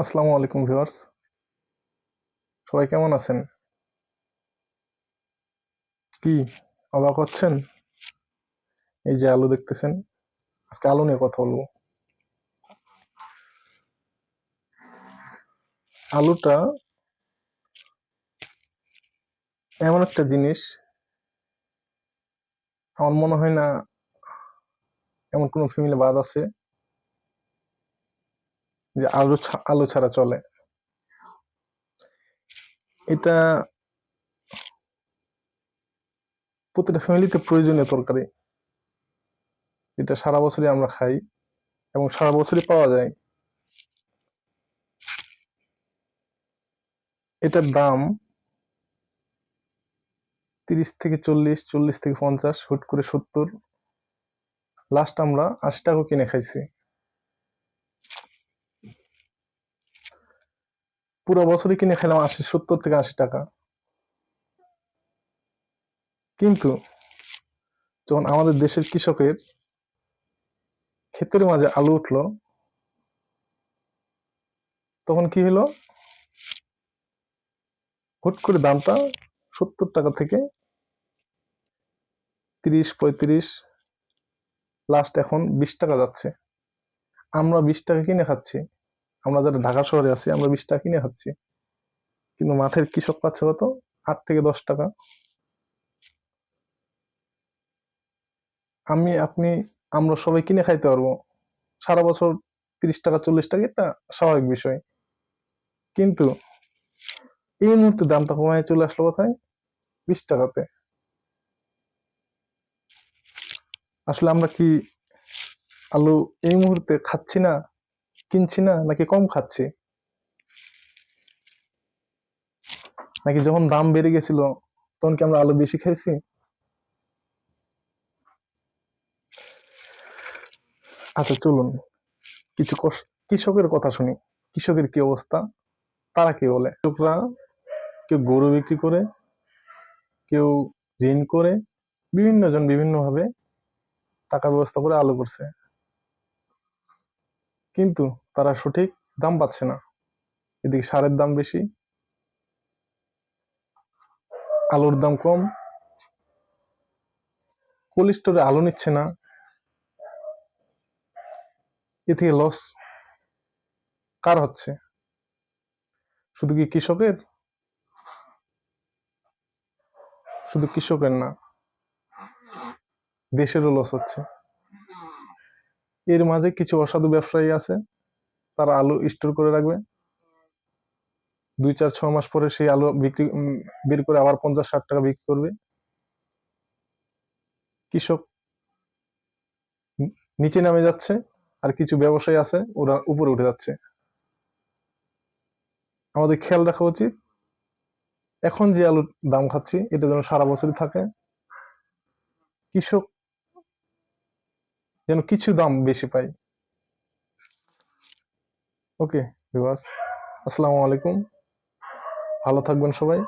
আসসালামু আলাইকুম ভিউয়ার্স, সবাই কেমন আছেন? কি অবাক হচ্ছেন? এই যে আলু দেখতেছেন, আজকে আলু নিয়ে কথা বলবো। আলুটা এমন একটা জিনিস, আমার মনে হয় না এমন কোনো ফ্যামিলি বাদ আছে যে আলু ছাড়া চলে। এটা প্রতিটা ফ্যামিলিতে প্রয়োজনীয় তরকারি, যেটা সারা বছরই আমরা খাই এবং সারা বছরই পাওয়া যায়। এটার দাম 30 থেকে 40, 40 থেকে 50, হুট করে 70, লাস্ট আমরা 80 টাকা কিনে খাইছি। পুরো বছরই কিনে খেলাম 70 থেকে 80 টাকা। কিন্তু যখন আমাদের দেশের কৃষকের ক্ষেতের মাঝে আলু উঠলো, তখন কি হলো? হুট করে দামটা 70 টাকা থেকে 30, 35, লাস্ট এখন 20 টাকা যাচ্ছে। আমরা 20 টাকা কিনে খাচ্ছি। আমরা যারা ঢাকা শহরে আছি, আমরা 20 টাকা কিনে খাচ্ছি, কিন্তু মাঠের কৃষক পাচ্ছে কত? 8 থেকে 10 টাকা। আপনি, আমরা সবাই কিনে খাইতে পারবো সারা বছর 30 টাকা, 40 টাকা, এটা স্বাভাবিক বিষয়। কিন্তু এই মুহূর্তে দামটা কমায় চলে আসলো কোথায়? 20 টাকাতে। আসলে আমরা কি আলু এই মুহূর্তে খাচ্ছি না, কিনছি না, নাকি কম খাচ্ছি, নাকি যখন দাম বেড়ে গেছিল তখন কি আমরা আলু বেশি খাইছি? আচ্ছা চলুন কিছু কৃষকের কথা শুনি। কৃষকের কি অবস্থা, তারা কি বলে। কৃষকরা কেউ গরু বিক্রি করে, কেউ ঋণ করে, বিভিন্ন জন বিভিন্ন ভাবে টাকা ব্যবস্থা করে আলু করছে, কিন্তু তারা সঠিক দাম পাচ্ছে না। এদিকে সারের দাম বেশি, আলুর দাম কম, কোল্ড স্টোরে আলু নিচ্ছে না। এ থেকে লস কার হচ্ছে? শুধু কি কৃষকের? শুধু কৃষকের না, দেশেরও লস হচ্ছে। এর মাঝে কিছু অসাধু ব্যবসায়ী আছে, তারা আলু স্টোর করে রাখবে, 2, 4, 6 মাস পরে সেই আলু বের করে আবার 50, 60 টাকা বিক্রি করবে। কৃষক নিচে নামে যাচ্ছে, আর কিছু ব্যবসায়ী আছে ওরা উপরে উঠে যাচ্ছে। আমাদের খেয়াল রাখা উচিত, এখন যে আলুর দাম খাচ্ছি এটা যেন সারা বছরই থাকে, কৃষক যেন কিছু দাম বেশি পায়। ওকে ভিউয়ার্স, আসসালামু আলাইকুম, ভালো থাকবেন সবাই।